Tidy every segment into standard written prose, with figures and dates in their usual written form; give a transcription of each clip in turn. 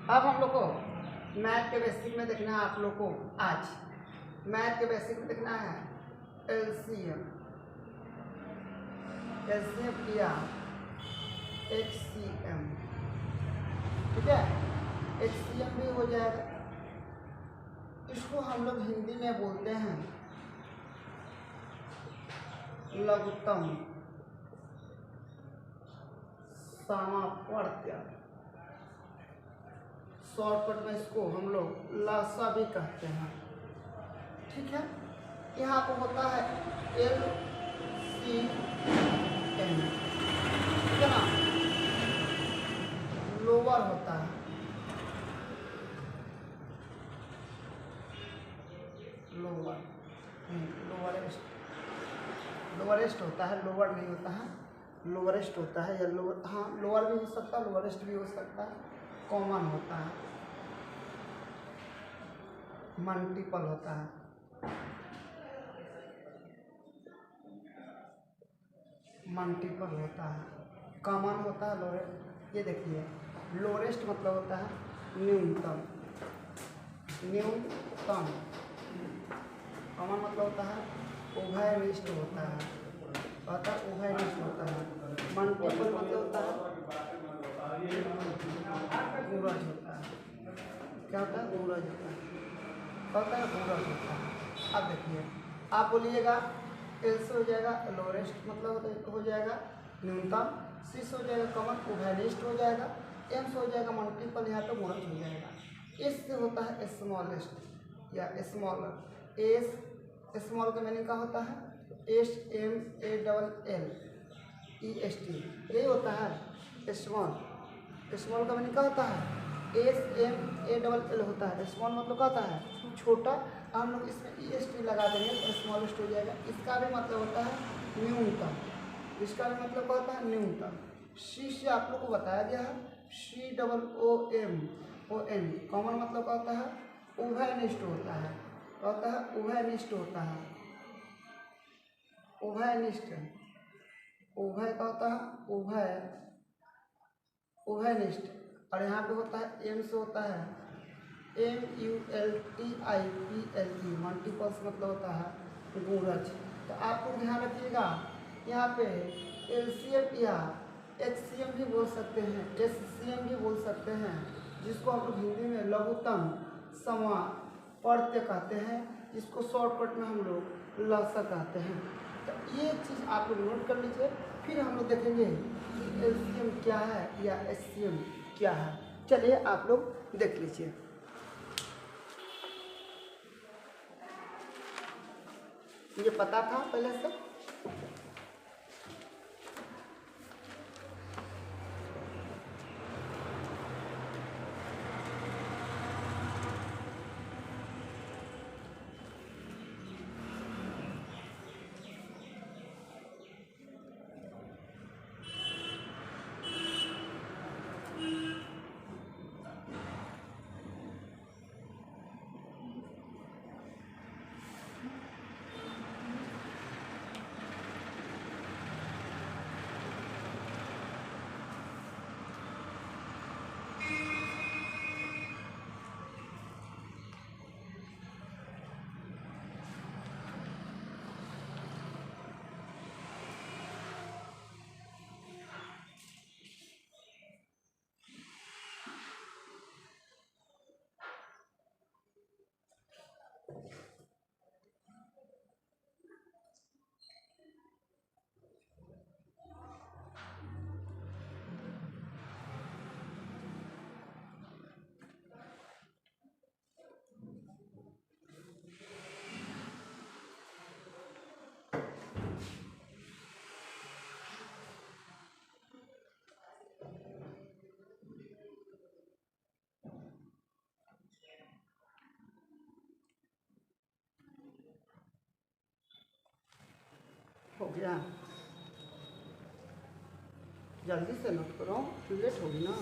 अब हम लोग को मैथ के बेसिक में देखना है आप लोग को। आज मैथ के बेसिक में देखना है एलसीएम या एचसीएम। ठीक है, एचसीएम भी हो जाएगा। इसको हम लोग हिंदी में बोलते हैं लघुत्तम समापवर्त्य। शॉर्टकट में इसको हम लोग लासा भी कहते हैं। ठीक है, यहाँ पर होता है एल सी एम, ठीक है ना, लोअर होता है, लोअरेस्ट होता है, लोअर नहीं होता है, लोअरेस्ट होता है या लोअर, हाँ लोअर भी हो सकता है, लोअरेस्ट भी हो सकता है, कॉमन होता है, मल्टीपल होता है, मल्टीपल होता है, कॉमन होता है, लोअरेस्ट। ये देखिए, लोअरेस्ट मतलब होता है न्यूनतम, न्यूनतम। कॉमन मतलब होता है उभयनिष्ठ होता है, उभयनिष्ठ होता है। मल्टीपल मतलब होता है पूरज होता है। क्या होता है? पूरज होता है। क्या होता है? पूरज होता है। अब देखिए, आप बोलिएगा एल से हो जाएगा लोरेस्ट मतलब हो जाएगा न्यूनतम, सी से हो जाएगा कॉमन, उभयनिष्ठ हो जाएगा, एम से हो जाएगा मल्टीपल, यहाँ पे पूरज हो जाएगा। एस से होता है स्मॉलेस्ट या स्मॉलर। एस स्मॉल का मीनिंग क्या होता है? S M A double L E S T, यही होता है स्मॉल। स्मॉल का मीनिंग क्या होता है? S M A double L होता है। स्मॉल मतलब क्या होता है? छोटा। हम लोग इसमें ई एस टी लगा देंगे तो स्मॉलेस्ट हो जाएगा। इसका भी मतलब होता है न्यूनतम। इसका भी मतलब क्या होता है? न्यूनतम। सी से आप लोग को बताया गया है C double O M O N, common मतलब क्या होता है? उभयनिष्ठ होता है। क्या होता है? उभयनिष्ठ होता है। उभयनिष्ठ, उभय का होता है उभय, उभयनिष्ठ। और यहाँ पे होता है एम से होता है MULTIPLE, मल्टीपल्स मतलब होता है गुणज। तो आपको ध्यान रखिएगा, यहाँ पे एलसीएम या एचसीएम भी बोल सकते हैं, एचसीएम भी बोल सकते हैं, जिसको हम लोग हिंदी में लघुत्तम समापवर्त्य कहते हैं, जिसको शॉर्टकट में हम लोग लसा कहते हैं। तो ये चीज़ आप लोग नोट कर लीजिए, फिर हम लोग देखेंगे कि एलसीएम क्या है या एचसीएम क्या है। चलिए आप लोग देख लीजिए। ये पता था पहले से? हो गया, जल्दी से नोट करो, लेट होगी ना।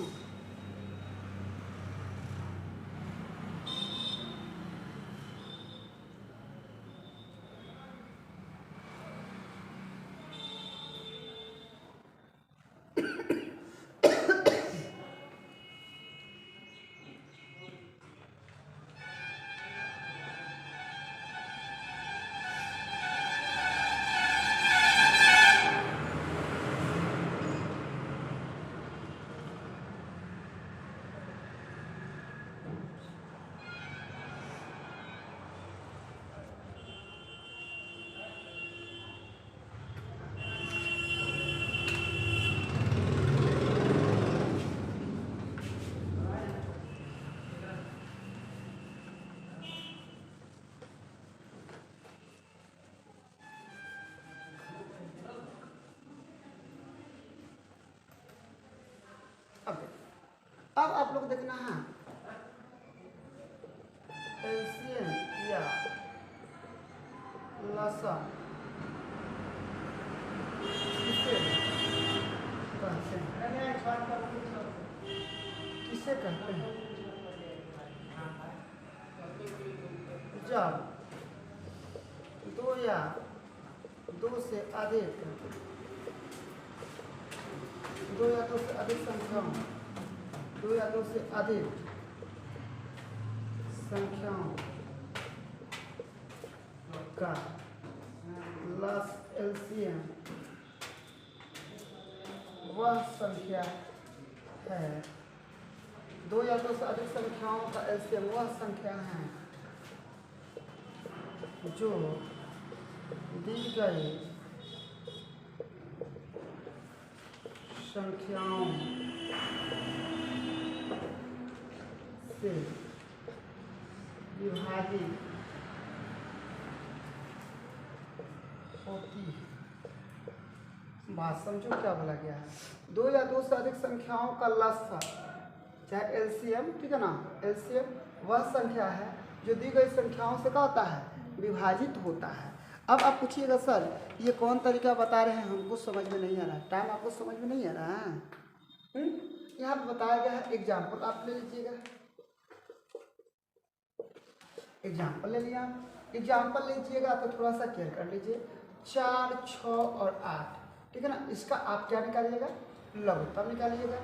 अब आप लोग देखना है एलसीएम या लसम किसे कहते हैं, किसे कहते हैं? जब दो या दो से अधिक संख्याओं, दो या दो से अधिक संख्याओं का लस एलसीएम वह संख्या है, दो या दो से अधिक संख्याओं का एलसीएम वह संख्या है जो दी गई संख्याओं से विभाजित होती है। बात समझो क्या बोला गया है? दो या दो से अधिक संख्याओं का लसाअ चाहे एलसीएम, ठीक है ना, एलसीएम वह संख्या है जो दी गई संख्याओं से क्या होता है, विभाजित होता है। अब आप पूछिएगा सर ये कौन तरीका बता रहे हैं, हमको समझ में नहीं आ रहा है, टाइम आपको समझ में नहीं आ रहा है। यहाँ पर बताया गया है एग्जाम्पल, आप ले लीजिएगा, एग्जाम्पल ले लिया, एग्जाम्पल लीजिएगा तो थोड़ा सा केयर कर लीजिए। 4, 6 और 8, ठीक है ना, इसका आप क्या निकालिएगा, लघुत्तम निकालिएगा,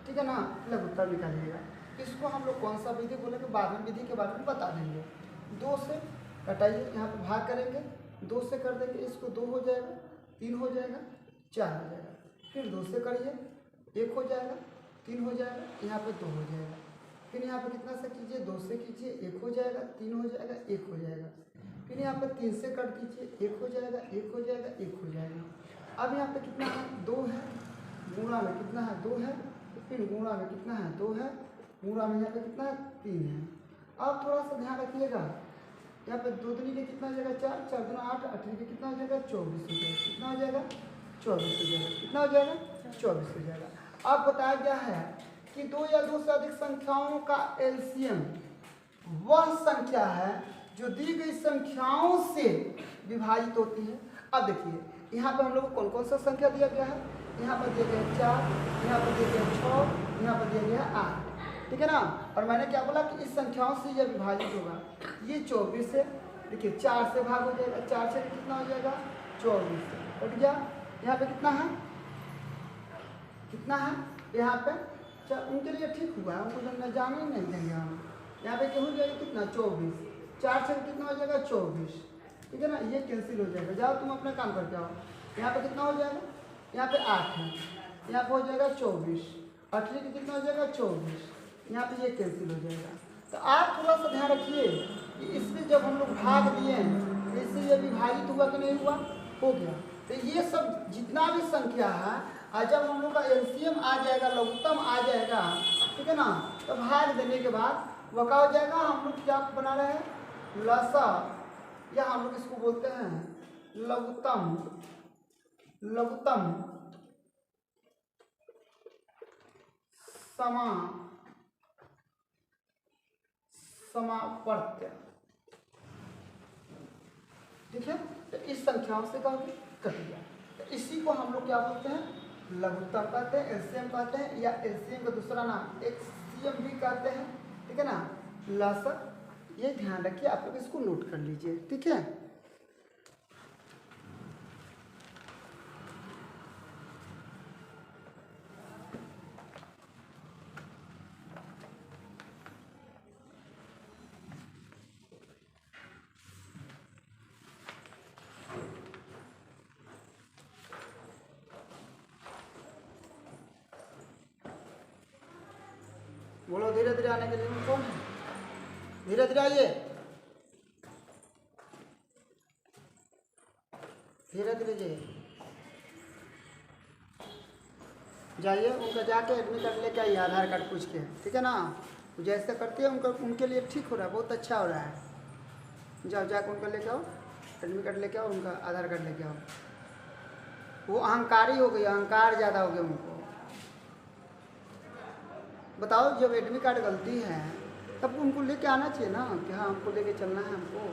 ठीक है ना, लघुत्तम निकालिएगा। इसको हम लोग कौन सा विधि बोलेंगे, बाद में विधि के बारे में बता देंगे। 2 से घटाइए, यहाँ पर भाग करेंगे, 2 से कर देंगे, इसको 2 हो जाएगा, 3 हो जाएगा, 4 हो जाएगा, फिर 2 से करिए, 1 हो जाएगा, 3 हो जाएगा, यहाँ पे 2 हो जाएगा, फिर यहाँ पे कितना से कीजिए, 2 से कीजिए, 1 हो जाएगा, 3 हो जाएगा, 1 हो जाएगा, फिर यहाँ पे 3 से कट दीजिए, 1 हो जाएगा, 1 हो जाएगा, 1 हो जाएगा। अब यहाँ पे कितना है, 2 है, गुणा में कितना है, 2 है, फिर गुणा में कितना है, 2 है, गुणा में यहाँ पे कितना है, 3 है। अब थोड़ा सा ध्यान रखिएगा, यहाँ पे 2 दूनी के कितना हो जाएगा, 4, 4 दूना 8, 8 के कितना हो जाएगा, 24 हो जाएगा, कितना हो जाएगा, 24 हो जाएगा, कितना हो जाएगा, 24 हो जाएगा। अब बताया गया है कि 2 या 2 से अधिक संख्याओं का एलसीएम वह संख्या है जो दी गई संख्याओं से विभाजित होती है। अब देखिए यहाँ पर हम लोग को कौन कौन सा संख्या दिया गया है, यहाँ पर दिया गया 4, यहाँ पर दिया गया 6, यहाँ पर दिया गया 8, ठीक है ना। और मैंने क्या बोला कि इस संख्याओं से यह विभाजित होगा, ये 24 है, देखिए 4 से भाग हो जाएगा, 4 से कितना हो जाएगा, 24 कट गया, यहाँ पे कितना है, कितना है यहाँ पे, उनके लिए ठीक हुआ है, उनको जाने ही नहीं देंगे हम। यहाँ पे क्या हो जाएगा, कितना 24, 4 से कितना हो जाएगा 24, ठीक है ना, ये कैंसिल हो जाएगा, जाओ तुम अपना काम करके आओ। यहाँ पे कितना हो जाएगा, यहाँ पे 8 है, यहाँ पे हो जाएगा 24, 8 के कितना हो जाएगा 24, यहाँ पे ये कैंसिल हो जाएगा। तो आप थोड़ा सा ध्यान रखिए कि इसमें जब हम लोग भाग दिए तो इससे ये विभाजित हुआ कि नहीं हुआ, हो गया। तो ये सब जितना भी संख्या है, और जब हम लोग का एलसीएम आ जाएगा, लघुत्तम आ जाएगा, ठीक है ना, तो भाग देने के बाद वह क्या हो जाएगा, हम लोग क्या बना रहे हैं, लसा, या हम लोग इसको बोलते हैं लघुत्तम, लघुत्तम समावर्त्य, ठीक है। तो इस संख्याओं से कट गया, तो इसी को हम लोग क्या बोलते हैं, लघुत्तम कहते हैं, एलसीएम कहते हैं, या एलसीएम का दूसरा नाम एक्ससीएम भी कहते हैं, ठीक है ना, लसा। ये ध्यान रखिए, आप लोग इसको नोट कर लीजिए, ठीक है। बोलो धीरे धीरे आने के लिए कौन है, धीरे धीरे आइए, धीरे धीरे जाइए, उनका जाके एडमिट कार्ड लेके आइए, आधार कार्ड पूछ के, ठीक है ना, जैसे करते हैं उनका, उनके लिए ठीक हो रहा है, बहुत अच्छा हो रहा है। जाओ जाके उनका लेके आओ, एडमिट कार्ड लेके आओ, उनका आधार कार्ड लेके आओ। वो अहंकारी हो गई, अहंकार ज़्यादा हो गया उनको, बताओ, जब एडमिट कार्ड गलती है तब उनको लेके आना चाहिए ना कि हाँ हमको लेके चलना है हमको।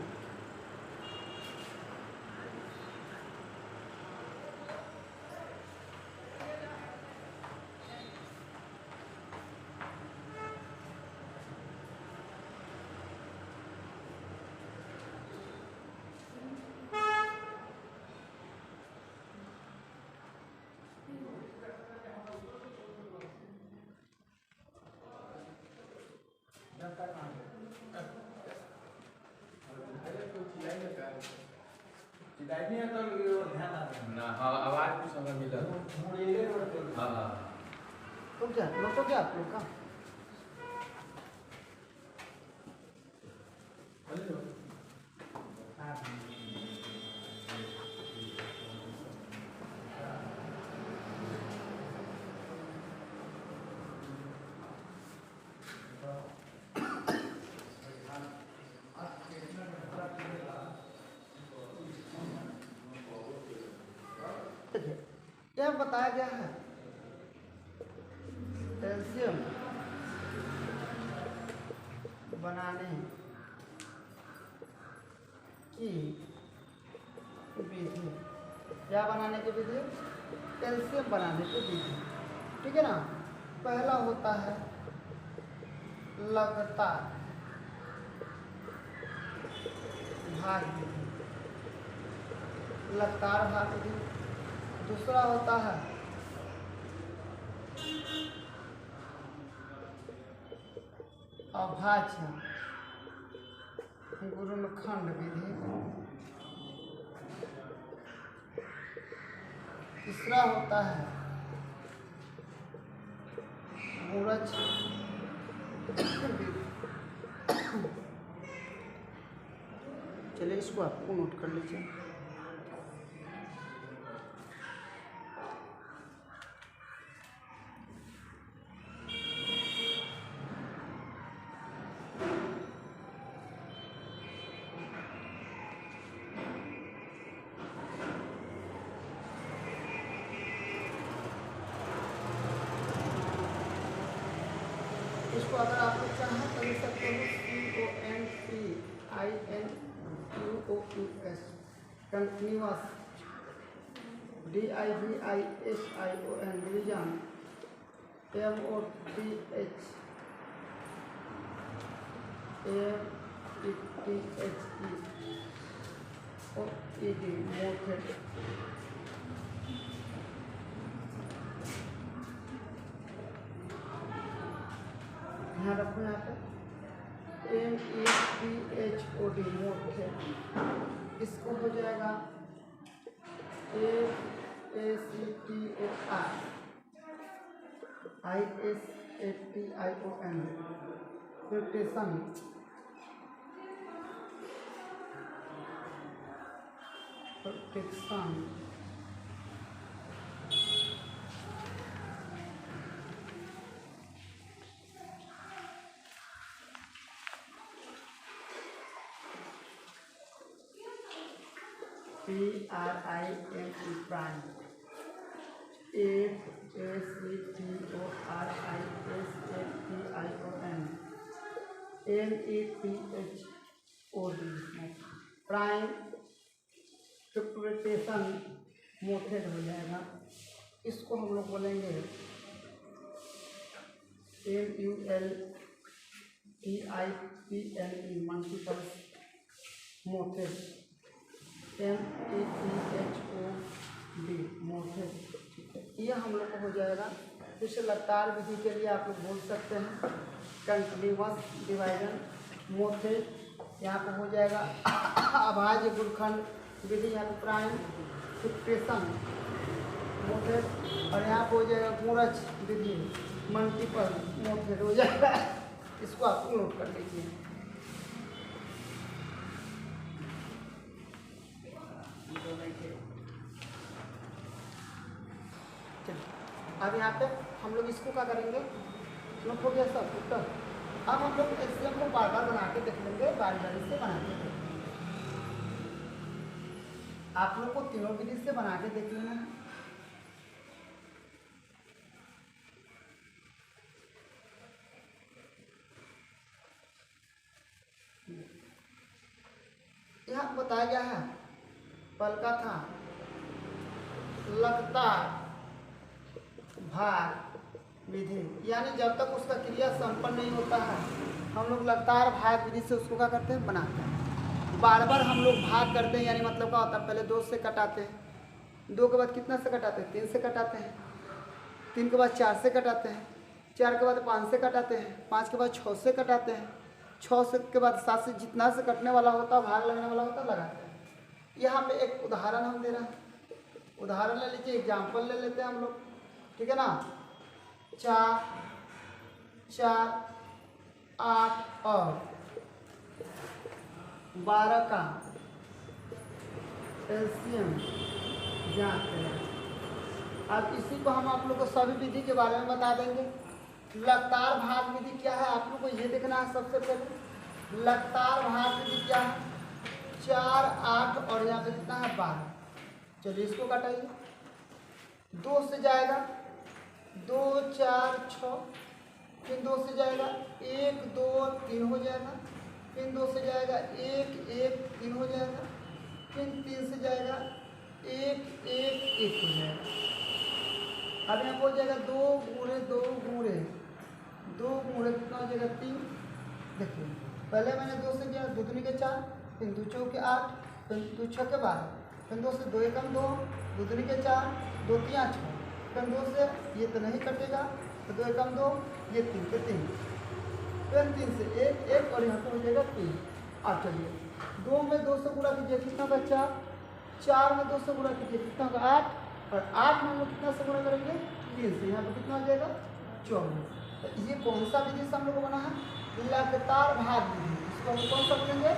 हाँ आवाज कुछ हमें मिला। हाँ हाँ तो क्या लोग तो क्या आप लोग का देखिए, यह बताया गया है कैल्शियम बनाने की विधि, क्या बनाने की विधि? कैल्शियम बनाने की विधि, ठीक है ना। पहला होता है लगातार भाग विधि, लगातार भाग विधि। दूसरा होता है अभाज्य गुणनखंड विधि। तीसरा होता है गुणज विधि। चलिए इसको आपको नोट कर लीजिए। इसको अगर आप लोग चाहें तो लिख सकते हो CONTINUOUS, continuous, DIVISION, division, MOTHMETHEOED, मोथेड। ध्यान रखो यहाँ पे METHOD, मोथेड। इसको हो जाएगा ACTOR ISATION, प्रोटेशन। Protection PRIME, prime, ACTORISATION, METHOD, prime preparation method हो जाएगा। इसको हम लोग बोलेंगे MULTIPLE, multiple method, METHOD, method. ये हम लोग को हो जाएगा। जैसे लगातार विधि के लिए आप लोग बोल सकते हैं कंटिन्यूअस डिवाइजन मेथड, यहाँ पर हो जाएगा अभाज्य गुणनखंड विधि, यहाँ पर प्राइम प्रिपरेशन मेथड, और यहाँ पर हो जाएगा गुणज विधि, मल्टीपल मेथड हो जाएगा। इसको आप नोट कर लीजिए। अब यहाँ पे हम लोग इसको क्या करेंगे, नोट हो गया सब उत्तर। अब हम लोग एलसीएम को बार बार बना के देख लेंगे, बारी बारी से बना के देख लेंगे। आप लोग को तीनों विधि से बना के देख लेना है। बताया गया है पल का था लगातार भाग विधि, यानी जब तक उसका क्रिया संपन्न नहीं होता है हम लोग लगातार भाग विधि से उसको क्या करते हैं, बनाते हैं। बार बार हम लोग भाग करते हैं, यानी मतलब क्या होता है, पहले 2 से कटाते हैं, 2 के बाद कितना से कटाते हैं, 3 से कटाते हैं, 3 के बाद 4 से कटाते हैं, 4 के बाद 5 से कटाते हैं, 5 के बाद 6 से कटाते हैं, 6 से के बाद 7 से, जितना से कटने वाला होता, भाग लगने वाला होता, लगाते हैं। यहाँ पे एक उदाहरण हम दे रहे हैं, उदाहरण ले लीजिए, एग्जाम्पल ले लेते हैं हम लोग, ठीक है ना। 4, 4, 8 और 12 का एलसीएम जानते हैं। अब इसी को हम आप लोग को सभी विधि के बारे में बता देंगे। लगातार भाग विधि क्या है, आप लोग को ये देखना है सबसे पहले। लगातार भाग विधि क्या है, 4, 8 और यहाँ पे कितना है 12। चलिए इसको काटाइए, 2 से जाएगा 2, 4, 6, फिर 2 से जाएगा 1, 2, 3 हो जाएगा, फिर 2 से जाएगा 1, 1, 3 हो जाएगा, फिर 3 से जाएगा 1, 1, 1 हो जाएगा। अब यहाँ हो जाएगा 2 गुणे 2 गुणे 2 गुणे कितना हो जाएगा 3। देखिए पहले मैंने 2 से किया, 2 दूनी के 4, फिर 2 चौके 8, फिर 2 छक्के 12, फिर 2 से 2 एकम 2, 2 दूनी के 4, 2 तियाँ 6, फिर 2 से ये तो नहीं कटेगा, तो 2 एकम 2, ये 3 के 3, फिर 3 से 1, 1 और यहाँ पे हो जाएगा 3। अब चलिए 2 में 2 से गुणा कीजिए, कितना का 4, 4 में 2 से गुणा कीजिए, कितना का 8, और 8 में हम लोग कितना से गुणा करेंगे 3 से, यहाँ पे कितना हो जाएगा 24। तो ये कौन सा विधि से हम लोग को बना है, लगातार भाग विधि। इसको हम कौन सा बोलेंगे,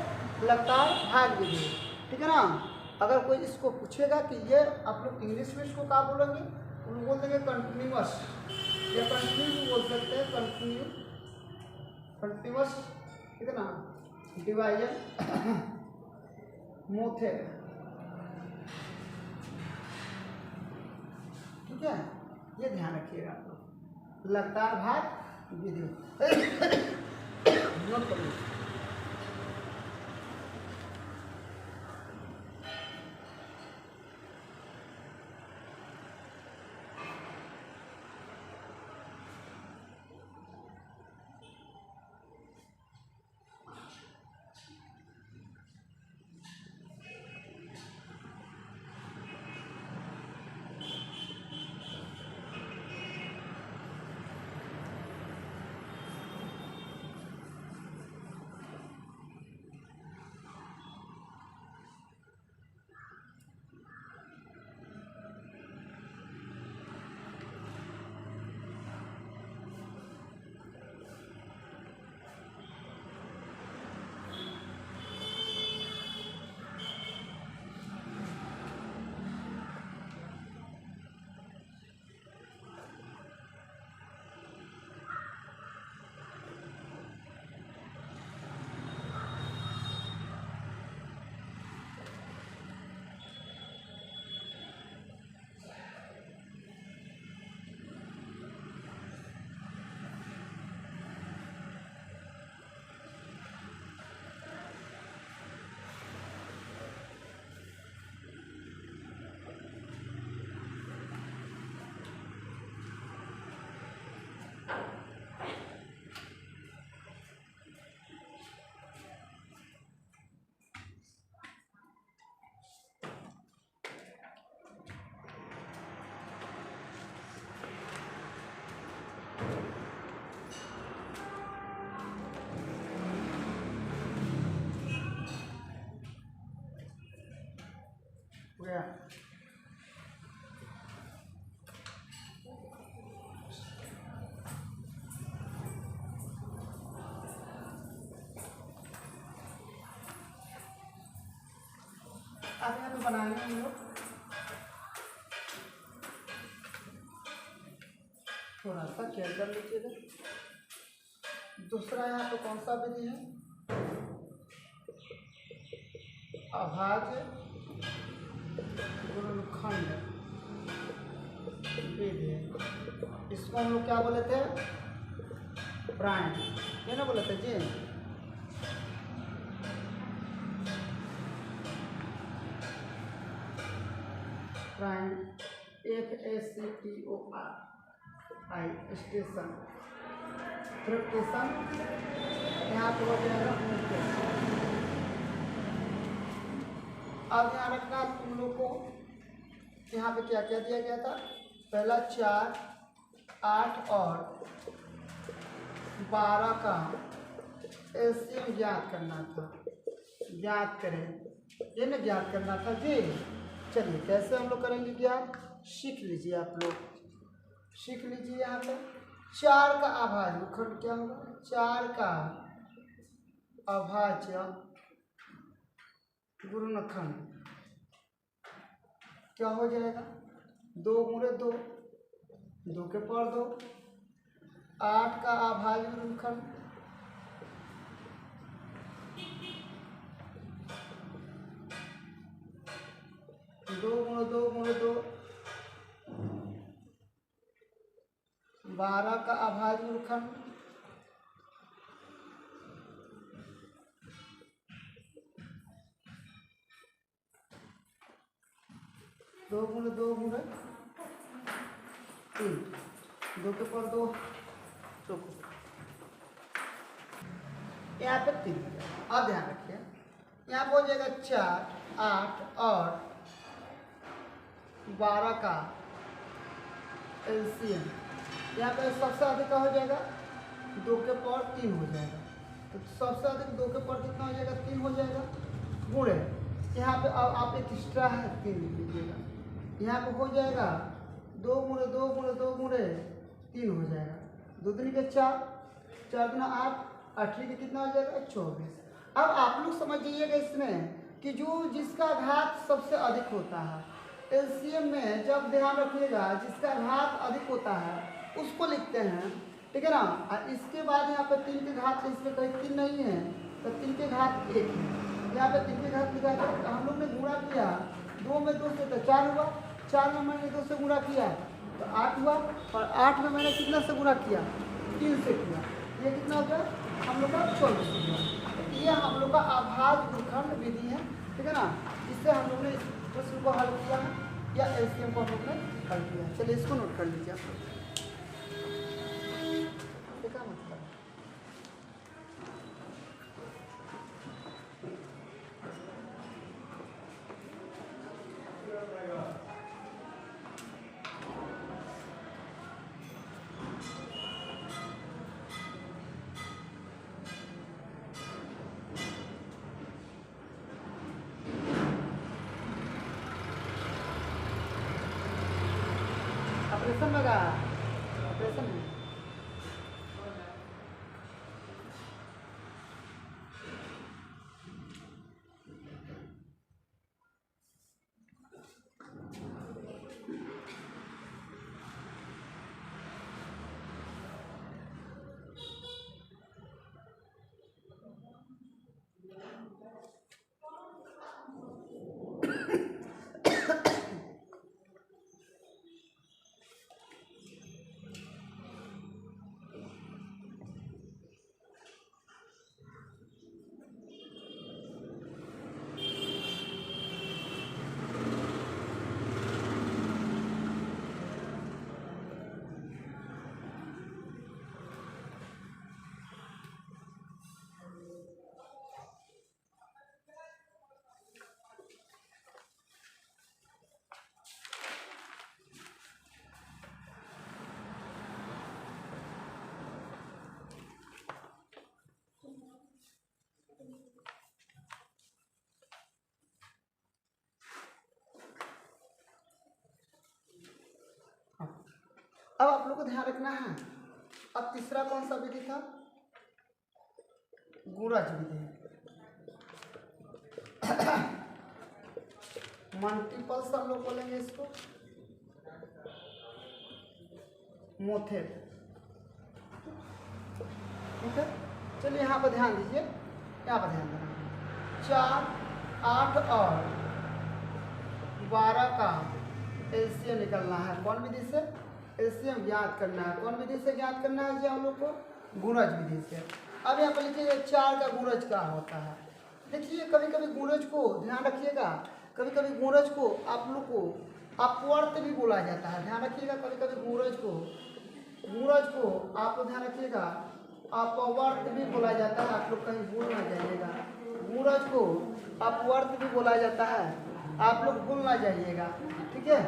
लगातार भाग विधि, ठीक है ना। अगर कोई इसको पूछेगा कि ये आप लोग इंग्लिश में इसको क्या बोलेंगे, उनको बोल देंगे कंटिन्यूअस, या कंटिन्यू बोल सकते हैं, कंटिन्यूअस, ठीक है ना, डिवाइजन मेथड, ठीक है। ये ध्यान रखिएगा आप लोग, लगातार भाग विधि नोट करिए। गया। अब यहाँ पे बनाएंगे हम लोग थोड़ा सा केयर कर लीजिएगा। दूसरा यहाँ पे कौन सा विधि है, अभाज्य गुणनखंड विधि। इसको हम लोग क्या बोले थे, प्राइम, ये ना बोले थे जी। ट्राइन, FACTOR आई स्टेशन, स्टेशन यहाँ पे हो जाएगा ऊँट। अब यहाँ रखना तुम लोग को, यहाँ पे क्या क्या दिया गया था, पहला 4, 8 और 12 का एलसीएम ज्ञात करना था। ज्ञात करें, ये ना ज्ञात करना था जी। चलिए कैसे हम लोग करेंगे ज्ञात, सीख लीजिए आप लोग, सीख लीजिए। यहाँ पे 4 का अभाज्य खंड क्या होगा, 4 का अभाज्य गुणनखंड क्या हो जाएगा, 2 × 2, 2 के पावर 2। 8 का अभाज्य गुणनखंड 2 × 2 × 2, 12 का अभाज्य गुणनखंड 2 × 2 × 3, 2 के पावर 2। यहाँ पे 3। अब ध्यान रखिए, यहाँ पे हो जाएगा 4, 8 और 12 का एलसीएम। यहाँ पे सबसे अधिक का हो जाएगा 2 के पावर 3 हो जाएगा। तो सबसे अधिक 2 के पावर कितना हो जाएगा, 3 हो जाएगा। गुणे यहाँ पे अब आप एक एक्स्ट्रा है 3 लिख लीजिएगा। यहाँ पे हो जाएगा 2 × 2 × 2 × 3 हो जाएगा। 2 दूनी के 4, 4 दूना 8, 8 के कितना हो जाएगा 24। अब आप लोग समझ जाइएगा इसमें कि जो जिसका घात सबसे अधिक होता है एलसीएम में, जब ध्यान रखिएगा जिसका घात अधिक होता है उसको लिखते हैं, ठीक है ना। और इसके बाद यहाँ पर 3 के घात, इसमें कहीं 3 नहीं है तो 3 के घात 1 है। यहाँ पे 3 के घात लिखा है, हम लोग ने गुणा किया 2 में 2 से तो 4 हुआ, 4 में मैंने 2 से गुणा किया तो 8 हुआ, और 8 में मैंने कितना से गुणा किया, 3 से किया। ये कितना हो गया हम लोग का 24 हो गया। ये हम लोग का अभाज्य गुणनखंड विधि है, ठीक है ना। इससे हम लोग ने इस प्रश्न को हल किया है, या एलसीएम को हम लोग ने हल किया है। चलिए इसको नोट कर लीजिए आप लोग। क्या मतलब है? ऑपरेशन लगा, ऑपरेशन में अब आप लोग को ध्यान रखना है। अब तीसरा कौन सा विधि था, गुणज विधि। मल्टीपल्स हम लोग बोलेंगे इसको, मोथेड, ठीक है। चलिए यहाँ पर ध्यान दीजिए, यहाँ पर ध्यान देना। 4, 8 और 12 का एलसीएम निकलना है। कौन विधि से एलसीएम ज्ञात करना है, कौन विधि से ज्ञात करना है जी हम लोग को, गुणज विधि से। अब यहाँ पर लिखिए 4 का गुणज क्या होता है। देखिए कभी कभी गुणज को ध्यान रखिएगा, कभी कभी गुणज को आप लोग को अपवर्त भी बोला जाता है। ध्यान रखिएगा, कभी कभी गूरज को आप लोग ध्यान रखिएगा, अपवर्त भी बोला जाता है। आप लोग कहीं भूल ना जाइएगा, गूरज को अपवर्त भी बोला जाता है, आप लोग भूल ना जाइएगा, ठीक है।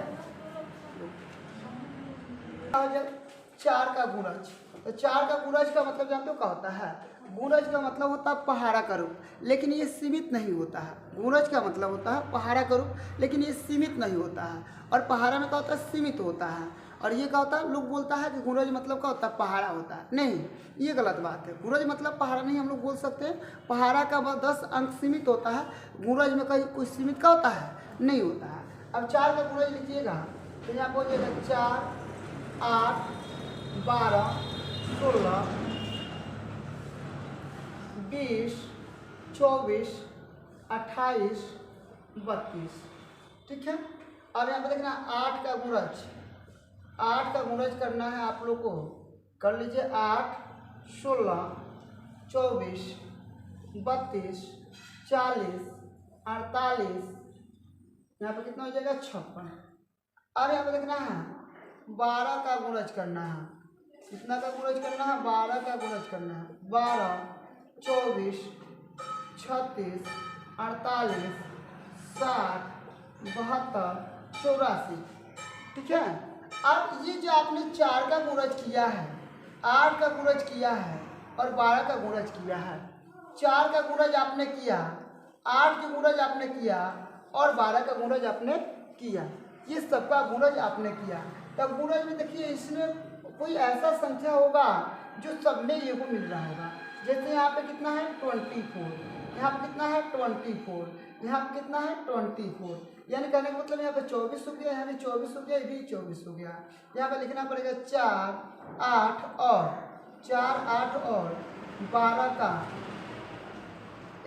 चार का गूरज, तो चार का गूरज का मतलब जानते हो क्या होता है? गूरज का मतलब होता है पहाड़ा का रूप, लेकिन ये सीमित नहीं होता है। गूरज का मतलब होता है पहाड़ा का रूप, लेकिन ये सीमित नहीं होता है। और पहाड़ा में क्या होता है? सीमित होता है। और ये क्या होता है? लोग बोलता है कि गूरज मतलब क्या होता है? पहाड़ा होता है। नहीं, ये गलत बात है। गूरज मतलब पहाड़ा नहीं हम लोग बोल सकते हैं। पहाड़ा का 10 अंक सीमित होता है, गूरज में कहीं कुछ सीमित का होता है? नहीं होता है। अब चार का गूरज लिखिएगा, तो यहाँ पर हो जाएगा 4, 8, 12, 16, 20, 24, 28, 32, ठीक है। अब यहाँ पे देखना 8 का गुणज, 8 का गुणज करना है आप लोग को, कर लीजिए 8, 16, 24, 32, 40, 48, यहाँ पे कितना हो जाएगा? 56। अब यहाँ पे देखना है 12 का गुणज करना है। कितना का गुणज करना है? 12 का गुणज करना है। 12, 24, 36, 48, 60, 72, 84, ठीक है। अब ये जो आपने 4 का गुणज किया है, 8 का गुणज किया है और 12 का गुणज किया है, 4 का गुणज आपने किया, 8 का गुणज आपने किया और 12 का गुणज आपने किया, ये सबका गुणज आपने किया। तब गुणज में देखिए इसमें कोई ऐसा संख्या होगा जो सब में ये को मिल रहा होगा। जैसे यहाँ पे कितना है? 24, यहाँ पे कितना है? 24, यहाँ पे कितना है? 24, यानी कहने का मतलब यहाँ पे 24 हो गया, यहाँ भी 24 हो गया, ये भी 24 हो गया। यहाँ पे लिखना पड़ेगा 4, 8 और 4, 8 और 12 का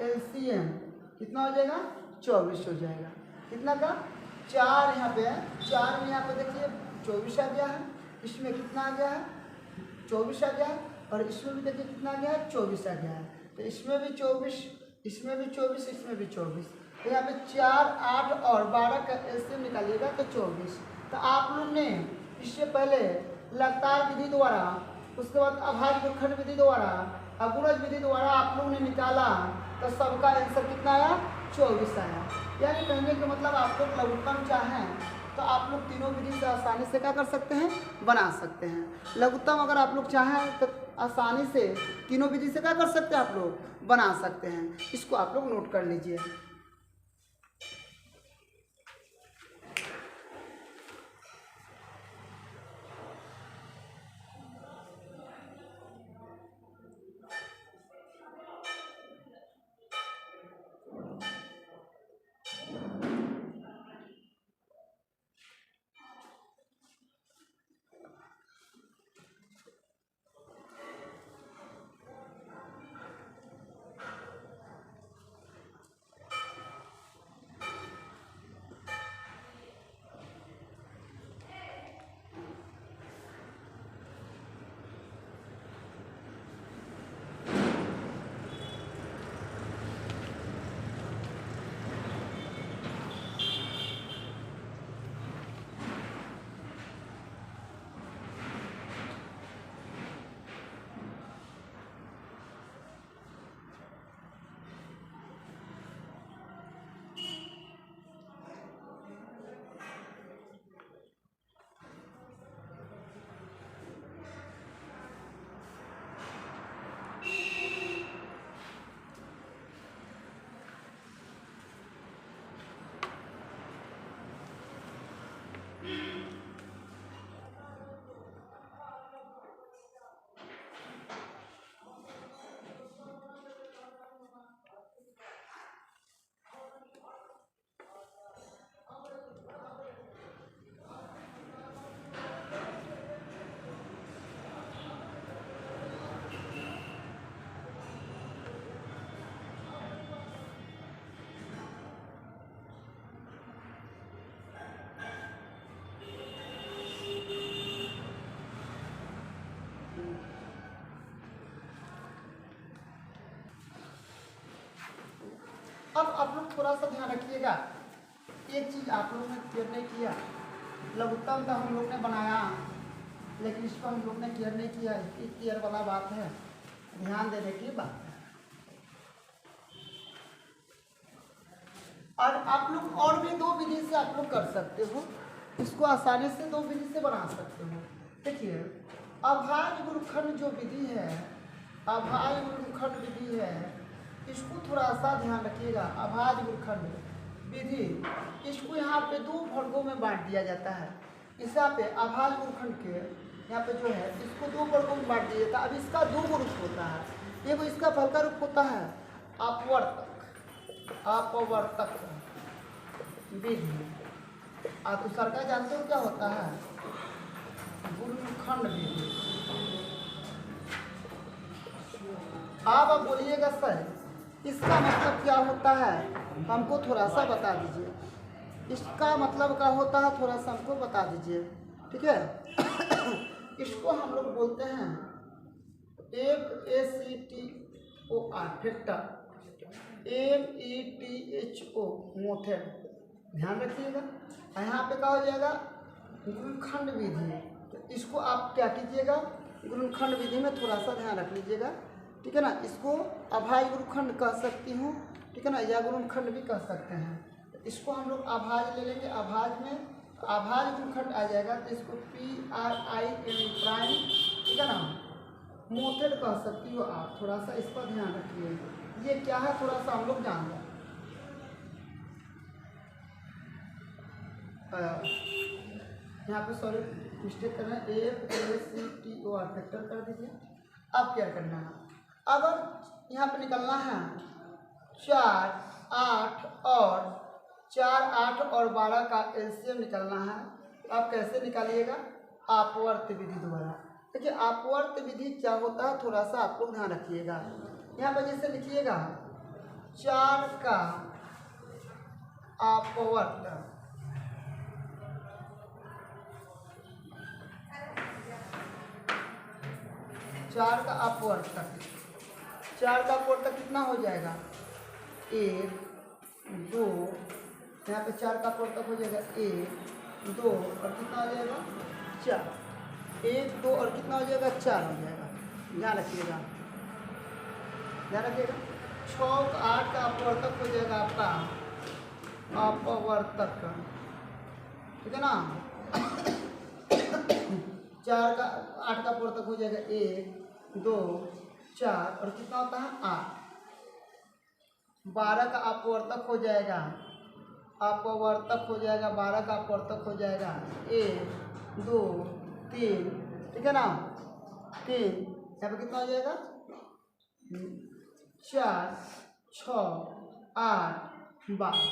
LCM कितना हो जाएगा? 24 हो जाएगा। कितना का? 4 यहाँ पे है, 4 में यहाँ पे देखिए 24 आ गया है, इसमें कितना आ गया है? 24 आ गया है, और इसमें भी देखिए कितना आ गया है? 24 आ गया है। तो इसमें भी 24, इसमें भी 24, इसमें भी 24। तो यहाँ पे 4, 8 और 12 का एलसीएम निकालिएगा तो 24। तो आप लोग ने इससे पहले लगातार विधि द्वारा, उसके बाद अभाज्य गुणनखंड विधि द्वारा, अगुणज विधि द्वारा आप लोग ने निकाला, तो सबका आंसर कितना आया? 24 आया। यानी कहने का मतलब आप लोग लघुत्तम चाहें तो आप लोग तीनों विधि से आसानी से क्या कर सकते हैं? बना सकते हैं। लघुत्तम अगर आप लोग चाहें तो आसानी से तीनों विधि से क्या कर सकते हैं? आप लोग बना सकते हैं। इसको आप लोग नोट कर लीजिए। अब आप लोग थोड़ा सा ध्यान रखिएगा, एक चीज आप लोगों ने क्लियर नहीं किया, लघुत्तम तो हम लोग ने बनाया, लेकिन इसको हम लोग ने केयर नहीं किया। इसकी केयर वाला बात है, ध्यान देने की बात है। और आप लोग और भी दो विधि से आप लोग कर सकते हो, इसको आसानी से दो विधि से बना सकते हो। देखिए, अभाज्य गुणनखंड जो विधि है, अभाज्य गुणनखंड विधि है, इसको थोड़ा सा ध्यान रखिएगा। अभाज्य गुणनखंड विधि, इसको यहाँ पे दो वर्गों में बांट दिया जाता है। इस यहाँ पे अभाज्य गुणनखंड के यहाँ पे जो है इसको दो वर्गों में बांट दिया जाता है। अब इसका दो रूप होता है, एक इसका फलका रूप होता है अपवर्तक, अपवर्तक विधि, और दूसरा का जानते हो क्या होता है, गुणनखंड विधि। आप बोलिएगा सर इसका मतलब क्या होता है, हमको थोड़ा सा बता दीजिए। इसका मतलब क्या होता है, थोड़ा सा हमको बता दीजिए, ठीक है। इसको हम लोग बोलते हैं FACTOR फैक्टर, METHO मेथड, ध्यान रखिएगा। यहाँ पे क्या हो जाएगा, गुणनखंड विधि। तो इसको आप क्या कीजिएगा, गुणनखंड विधि में थोड़ा सा ध्यान रख लीजिएगा, ठीक है ना। इसको अभाज्य गुणनखंड कह सकती हूँ, ठीक है ना, या गुणनखंड भी कह सकते हैं। तो इसको हम लोग अभाज्य ले लेंगे, अभाज्य में अभाज्य गुणनखंड आ जाएगा, तो इसको PRIN प्राइम, ठीक है ना, मेथड कह सकती हो आप। थोड़ा सा इस पर ध्यान रखिए, ये क्या है थोड़ा सा हम लोग जान लें। यहाँ पे सॉरी मिस्टेक कर रहे हैं, FACTOR फैक्टर कर दीजिए। अब क्या करना है, अगर यहाँ पे निकलना है 4, 8 और 12 का एलसीएम निकलना है, तो आप कैसे निकालिएगा, अपवर्त विधि द्वारा। देखिए, अपवर्त विधि क्या होता है, थोड़ा सा आप लोग ध्यान रखिएगा। यहाँ पर जैसे लिखिएगा 4 का अपवर्त, 4 का अपवर्तक, 4 का अपवर्तक कितना हो जाएगा, 1, 2, यहाँ पे 4 का अपवर्तक हो जाएगा 1, 2 और कितना हो जाएगा 4, 1, 2 और कितना हो जाएगा 4 हो जाएगा। ध्यान रखिएगा, ध्यान रखिएगा। 6 का 8 का अपवर्तक हो जाएगा आपका अपवर्तक, ठीक है ना। 4 का 8 का अपवर्तक हो जाएगा 1, 2, 4 और कितना होता है 8। 12 का अपवर्तक हो जाएगा, अपवर्तक हो जाएगा 12 का अपवर्तक हो जाएगा 1, 2, 3, ठीक है ना, 3, यहाँ पे कितना हो जाएगा 4, 6, 8, 12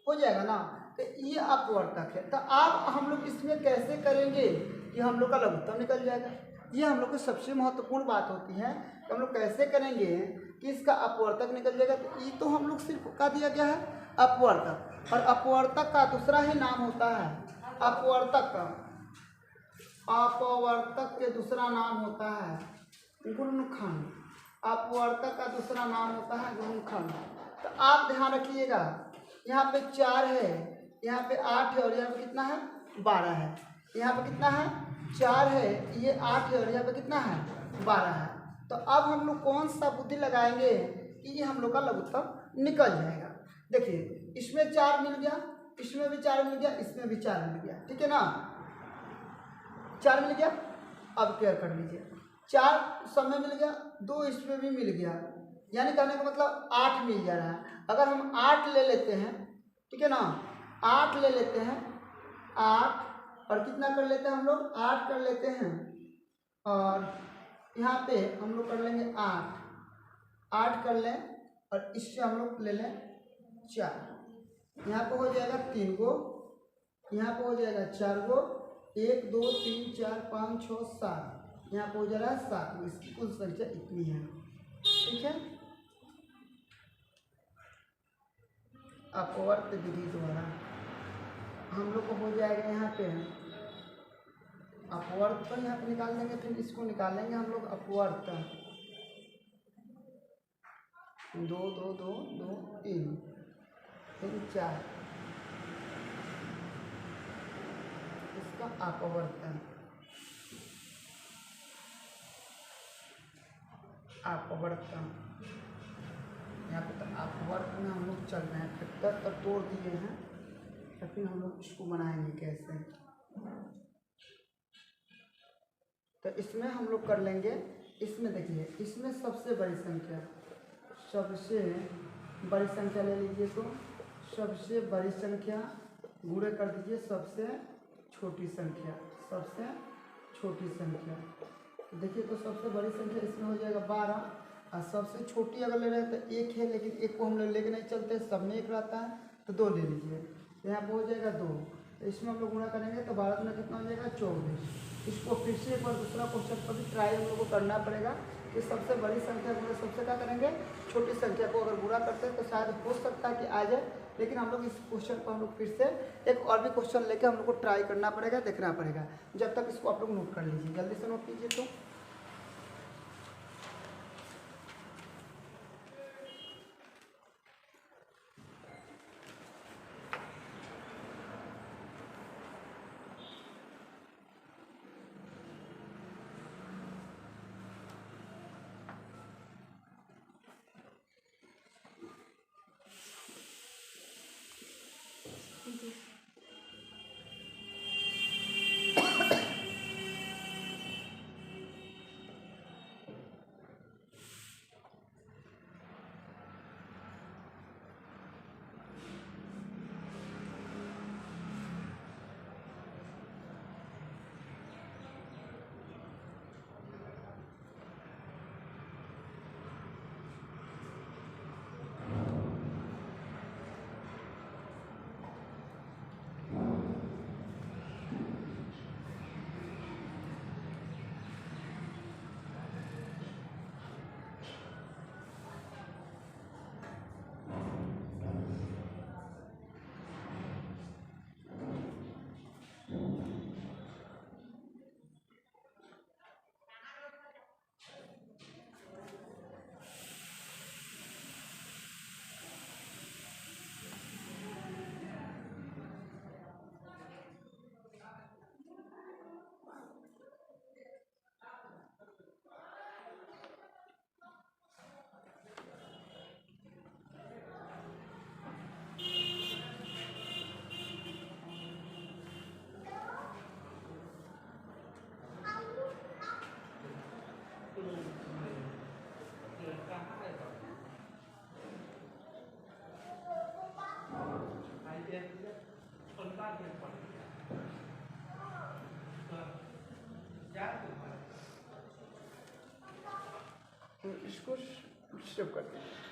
हो जाएगा ना। तो ये अपवर्तक है। तो अब हम लोग इसमें कैसे करेंगे कि हम लोग का लघुत्तम निकल जाएगा। ये हम लोग की सबसे महत्वपूर्ण बात होती है कि हम लोग कैसे करेंगे कि इसका अपवर्तक निकल जाएगा। तो ये तो हम लोग सिर्फ का दिया गया है अपवर्तक, और अपवर्तक का दूसरा ही नाम होता है अपवर्तक का, अपवर्तक के दूसरा नाम होता है गुणनखंड, अपवर्तक का दूसरा नाम होता है गुणनखंड। तो आप ध्यान रखिएगा, यहाँ पे 4 है, यहाँ पे 8 है और यहाँ पे कितना है 12 है। यहाँ पे कितना है 4 है, ये 8 है और यहाँ पे कितना है 12 है। तो अब हम लोग कौन सा बुद्धि लगाएंगे कि ये हम लोग का लघुत्तम निकल जाएगा। देखिए, इसमें 4 मिल गया, इसमें भी 4 मिल गया, इसमें भी 4 मिल गया, ठीक है ना, 4 मिल गया। अब क्लियर कर लीजिए, 4 सब में मिल गया, 2 इसमें भी मिल गया, यानी कहने का मतलब 8 मिल जा रहा है। अगर हम 8 ले लेते हैं, ठीक है ना, 8 ले लेते हैं, 8 और कितना कर लेते हैं हम लोग 8 कर लेते हैं, और यहाँ पे हम लोग कर लेंगे 8 कर लें, और इससे हम लोग ले लें 4, यहाँ पे हो जाएगा 3 गो, यहाँ पे हो जाएगा 4 गो, 1, 2, 3, 4, 5, 6, 7, यहाँ पे हो जा रहा है 7। इसकी कुल संख्या इतनी है, ठीक है। अपवर्त विधि द्वारा हम लोग को हो जाएगा यहाँ पे अपवर्त, तो यहाँ पे निकाल देंगे, फिर इसको निकालेंगे हम लोग अपवर्त, 2, 2, 2, 2, 3, फिर 4, इसका अपवर्तन, अपवर्तन यहाँ पे तो अपवर्त में हम लोग चल रहे हैं, फैक्टर तक तोड़ दिए हैं, तो फिर हम लोग इसको बनाएंगे कैसे। तो इसमें हम लोग कर लेंगे, इसमें देखिए, इसमें सबसे बड़ी संख्या, सबसे बड़ी संख्या ले लीजिए, तो सबसे बड़ी संख्या गुणे कर दीजिए सबसे छोटी संख्या, सबसे छोटी संख्या। देखिए तो सबसे बड़ी संख्या इसमें हो जाएगा 12, और सबसे छोटी अगर ले रहे हैं तो 1 है, लेकिन 1 को हम लोग लेके नहीं चलते, सब में 1 रहता है, तो 2 ले लीजिए। तो यहाँ पर हो जाएगा 2, तो इसमें हम लोग गुणा करेंगे तो 12 में कितना हो जाएगा 24। इसको फिर से एक बार दूसरा क्वेश्चन पर भी ट्राई हम लोग को करना पड़ेगा कि सबसे बड़ी संख्या गुणा सबसे क्या करेंगे, छोटी संख्या को अगर गुणा करते हैं तो शायद हो सकता है कि आ जाए, लेकिन हम लोग इस क्वेश्चन को हम लोग फिर से एक और भी क्वेश्चन लेके हम लोग को ट्राई करना पड़ेगा, देखना पड़ेगा। जब तक इसको आप लोग नोट कर लीजिए, जल्दी से नोट कीजिए। तो इसको स्टेप कर दीजिए।